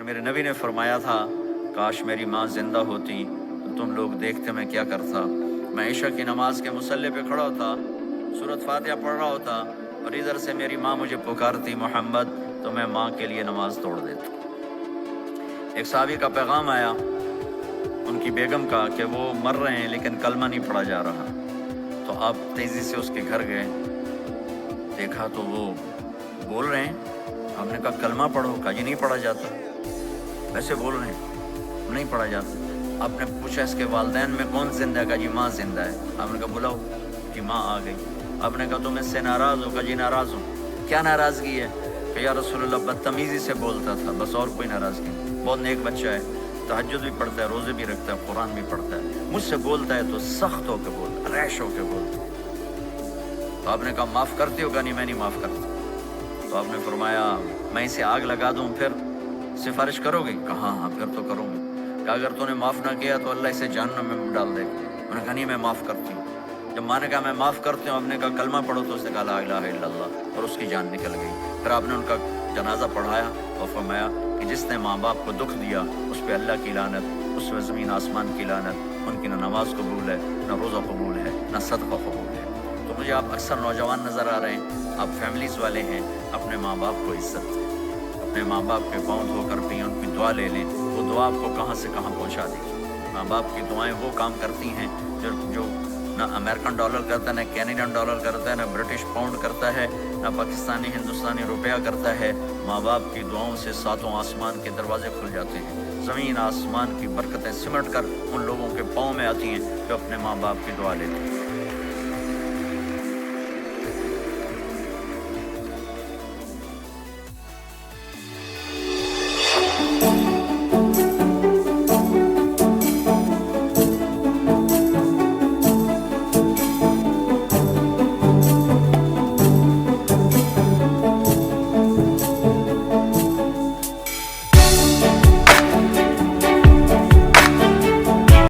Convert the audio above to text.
لیکن میرے نبی نے فرمایا تھا کاش میری ماں زندہ ہوتی تو تم لوگ دیکھتے میں کیا کرتا۔ میں عشاء کی نماز کے مصلی پہ کھڑا ہوتا، سورۃ فاتحہ پڑھ رہا ہوتا اور ادھر سے میری ماں مجھے پکارتی محمد، تو میں ماں کے لیے نماز توڑ دیتا۔ ایک صحابی کا پیغام آیا ان کی بیگم کا کہ وہ مر رہے ہیں لیکن کلمہ نہیں پڑھا جا رہا، تو آپ تیزی سے اس کے گھر گئے، دیکھا تو وہ بول رہے ہیں۔ آپ نے کہا کلمہ پڑھو، کہا جی نہیں پڑھا جاتا، ویسے بول رہے ہیں نہیں پڑھا جاتا۔ آپ نے پوچھا اس کے والدین میں کون زندہ ہے؟ کہا جی ماں زندہ ہے۔ آپ نے کہا بلاؤ، کہ ماں آ گئی۔ آپ نے کہا تم اس سے ناراض ہو؟ کہا جی ناراض ہوں۔ کیا ناراضگی ہے؟ کہ یا رسول اللہ بدتمیزی سے بولتا تھا، بس اور کوئی ناراضگی نہیں، بہت نیک بچہ ہے، تہجد بھی پڑھتا ہے، روزے بھی رکھتا ہے، قرآن بھی پڑھتا ہے، مجھ سے بولتا ہے تو سخت ہو کے بولتا، ریش ہو کے بولتا۔ تو آپ نے کہا معاف کرتے ہو؟ کہا نہیں میں نہیں معاف کرتا۔ تو آپ نے فرمایا میں اسے آگ لگا دوں پھر سفارش کرو گے؟ کہا ہاں پھر تو کروں گی۔ کہا اگر تو نے معاف نہ کیا تو اللہ اسے جہنم میں ڈال دے گا۔ انہوں نے کہا نہیں میں معاف کرتی ہوں۔ جب ماں نے کہا میں معاف کرتی ہوں، آپ نے کہا کلمہ پڑھو، تو اس نے کہا لا الہ الا اللہ، اور اس کی جان نکل گئی۔ پھر آپ نے ان کا جنازہ پڑھایا اور فرمایا کہ جس نے ماں باپ کو دکھ دیا اس پہ اللہ کی لعنت، اس پہ زمین آسمان کی لعنت، ان کی نہ نماز قبول ہے، نہ روزہ قبول ہے، نہ صدقہ قبول ہے۔ تو مجھے آپ اکثر نوجوان نظر آ رہے ہیں، آپ فیملیز والے ہیں، اپنے ماں باپ کو عزت دیں، اپنے ماں باپ کے پاؤں دھو کر بھی ان کی دعا لے لیں، وہ دعا آپ کو کہاں سے کہاں پہنچا دے گی۔ ماں باپ کی دعائیں وہ کام کرتی ہیں جو نہ امریکن ڈالر کرتا ہے، نہ کینیڈین ڈالر کرتا ہے، نہ برٹش پاؤنڈ کرتا ہے، نہ پاکستانی ہندوستانی روپیہ کرتا ہے۔ ماں باپ کی دعاؤں سے ساتوں آسمان کے دروازے کھل جاتے ہیں، زمین آسمان کی برکتیں سمٹ کر ان لوگوں کے پاؤں میں آتی ہیں جو اپنے ماں باپ کی دعا لیتے ہیں۔